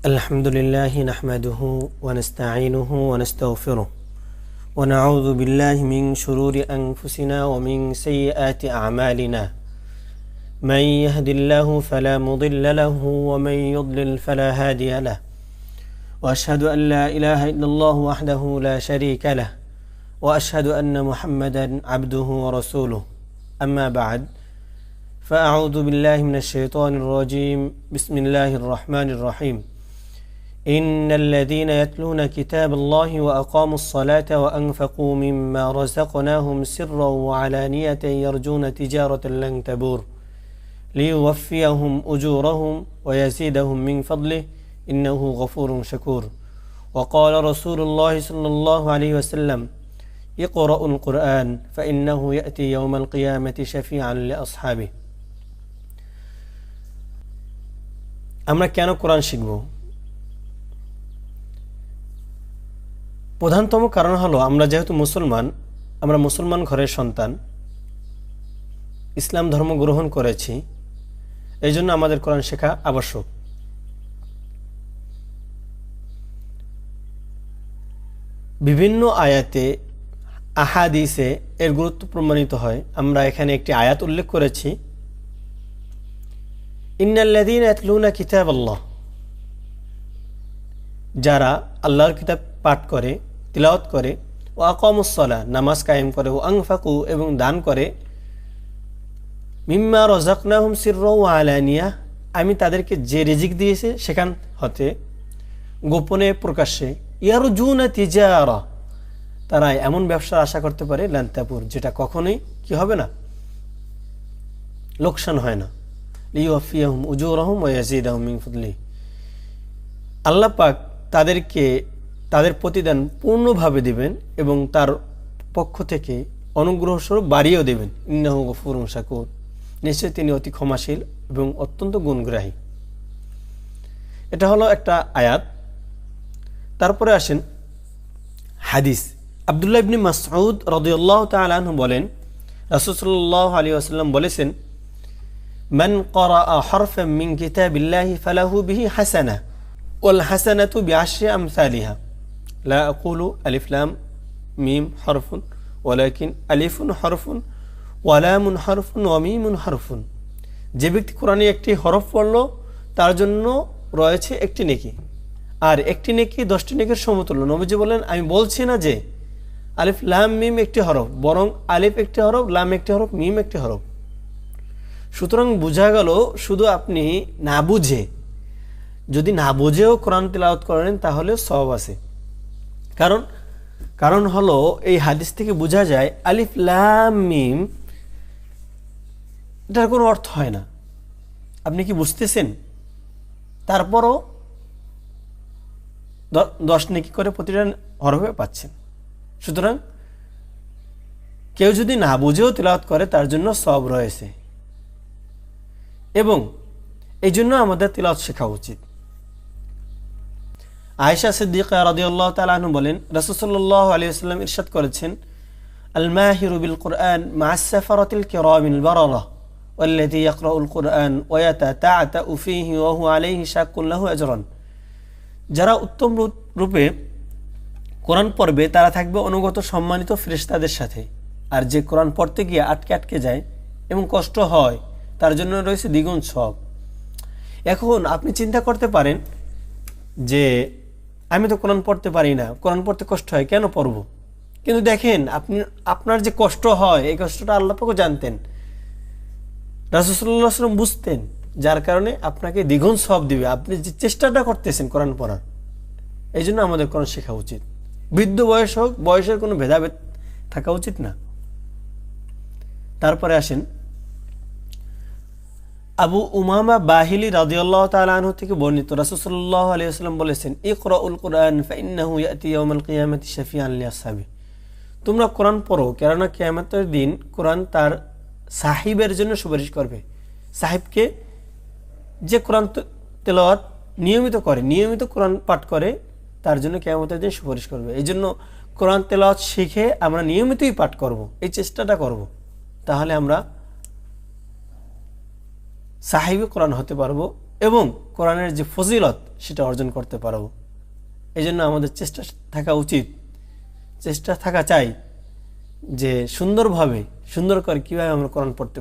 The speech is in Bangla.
الحمد لله نحمده ونستعينه ونستغفره ونعوذ بالله من شرور أنفسنا ومن سيئات أعمالنا من يهد الله فلا مضل له ومن يضلل فلا هادي له وأشهد أن لا إله إلا الله وحده لا شريك له وأشهد أن محمدا عبده ورسوله أما بعد فأعوذ بالله من الشيطان الرجيم بسم الله الرحمن الرحيم إن الذين يتلون كتاب الله وأقاموا الصلاة وأنفقوا مما رزقناهم سرا وعلانية يرجون تجارة لن تبور ليوفيهم أجورهم ويزيدهم من فضله إنه غفور شكور وقال رسول الله صلى الله عليه وسلم اقرأوا القرآن فإنه يأتي يوم القيامة شفيعا لأصحابه আমরা কেন কোরআন শিখব? প্রধানতম কারণ হলো আমরা যেহেতু আমরা মুসলমান ঘরের সন্তান, ইসলাম ধর্ম গ্রহণ করেছি, এই জন্য আমাদের কোরআন শেখা আবশ্যক। বিভিন্ন আয়াতে আহাদিসে এর গুরুত্ব প্রমাণিত হয়। আমরা এখানে একটি আয়াত উল্লেখ করেছি, ইন্নাল্লাযীনা ইয়াতলুনা কিতাবাল্লাহ, যারা আল্লাহর কিতাব পাঠ করে, তিলাওয়াত করে, ও আকামুস সালাহ, নামাজ কায়েম করে, ও আনফাকু, এবং দান করে, মিম্মা রাযাকনাহুম সিররা ওয়া আলানিয়া, আমি তাদেরকে যে রিজিক দিয়েছে সেখান হতে গোপনে প্রকাশ্যে, ইয়ারজুনা তিজারা, তারা এমন ব্যবসার আশা করতে পারে লান তাবুর, যেটা কখনোই কি হবে না, লোকসান হয় না। লিওয়াফিয়াহুম উজুরহুম ওয়া ইয়াজিদাহুম মিন ফাদলিহি, আল্লাহ পাক তাদেরকে তাদের প্রতিদান পূর্ণভাবে দিবেন এবং তার পক্ষ থেকে অনুগ্রহস্বরূপ বাড়িয়েও দেবেন। ইন্নাহু গফুরুন শাকুর, নিশ্চয়ই তিনি অতি ক্ষমাশীল এবং অত্যন্ত গুণগ্রাহী। এটা হলো একটা আয়াত। তারপরে আসেন হাদিস। আব্দুল্লাহ ইবনে মাসউদ রাদিয়াল্লাহু তাআলা আনহু বলেন, রাসূল সাল্লাল্লাহু আলাইহি ওয়াসাল্লাম বলেছেন, মান ক্বারাআ হারফান মিন কিতাবিল্লাহি ফালাহু বিহি হাসানাহ ওয়াল হাসানাতু বিআশরি আমসালিহা, লা আকুলু আলিফ লাম মিম হরফুন ওয়ালাকিন আলিফুন হরফুন ওয়া লামুন হরফুন ওয়া মিমুন হরফুন। যে ব্যক্তি কোরআনে একটি হরফ পড়ল তার জন্য রয়েছে একটি নেকি, আর একটি নেকি 10টি নেকির সমতুল্য। নবীজি বলেন, আমি বলছি না যে আলিফ লাম মিম একটি হরফ, বরং আলিফ একটি হরফ, লাম একটি হরফ, মিম একটি হরফ। সুতরাং বোঝা গেল, শুধু আপনি না বুঝে, যদি না বুঝেও কোরআন তিলাওয়াত করেন তাহলে সওয়াব আছে। কারণ হলো এই হাদিস থেকে বোঝা যায় আলিফ লাম মিম এটার কোনো অর্থ হয় না। আপনি কি বুঝতেছেন? তারপরও 10 নেকি করে প্রতিটা হরফে পাচ্ছেন। সুতরাং কেউ যদি না বুঝেও তিলাওয়াত করে তার জন্য সওয়াব রয়েছে, এবং এই জন্য আমাদের তিলাওয়াত শেখা উচিত। আয়েশা সিদ্দিকা রাদিয়াল্লাহু তাআলা আনহা বলেন, রাসূল সাল্লাল্লাহু আলাইহি ওয়াসাল্লাম ইরশাদ করেছেন, আল মাহিরু বিল কুরআন মা'আস সাফারাতিল কিরামিল বারারা ওয়াল্লাযী ইয়াকরাউল কুরআন ওয়া ইয়াতাতাআতাউ ফীহি ওয়া হুয়া আলাইহি শাক্কুন লাহু আজরান। যারা উত্তম রূপে কোরআন পড়বে তারা থাকবে অনুগত সম্মানিত ফেরেশতাদের সাথে, আর যে কোরআন পড়তে গিয়ে আটকে যায় এবং কষ্ট হয় তার জন্য রয়েছে দ্বিগুণ সওয়াব। এখন আপনি চিন্তা করতে পারেন যে আমি তো কোরআন পড়তে পারি না, কোরআন পড়তে কষ্ট হয়, কেন পড়ব? কিন্তু দেখেন, আপনার যে কষ্ট হয় এই কষ্টটা আল্লাহ পাকও জানতেন, রাসূল সাল্লাল্লাহু আলাইহি ওয়াসাল্লাম বুঝতেন, যার কারণে আপনাকে দ্বিগুণ সওয়াব দিবে আপনি যে চেষ্টাটা করতেছেন কোরআন পড়ার। এই জন্য আমাদের কোরআন শেখা উচিত। বৃদ্ধ বয়স হোক, বয়সের কোনো ভেদাভেদ থাকা উচিত না। তারপরে আসেন আবু উমামা বাহিলি রাদিয়াল্লাহু তাআলা আনহু থেকে বর্ণিত, রাসূল সাল্লাল্লাহু আলাইহি ওয়াসাল্লাম বলেছেন, ইকরাউল কুরআন ফাইন্নাহু ইয়াতি ইয়াউমাল কিয়ামাতি শাফিআন লিআসহাবি, তোমরা কোরআন পড়ো, কেননা কিয়ামতের দিন কোরআন তার সাহিবের জন্য সুপারিশ করবে। সাহিবকে যে কোরআন তেলাওয়াত নিয়মিত কোরআন পাঠ করে তার জন্য কিয়ামতের দিন সুপারিশ করবে। এই জন্য কোরআন তেলাওয়াত শিখে আমরা নিয়মিতই পাঠ করব, এই চেষ্টাটা করব, তাহলে আমরা সাহিবি কোরআন হতে পারবো এবং কোরআনের যে ফজিলত সেটা অর্জন করতে পারবো। এই জন্য আমাদের চেষ্টা থাকা উচিত, চেষ্টা থাকা চাই যে সুন্দর করে কীভাবে আমরা কোরআন পড়তে পারি।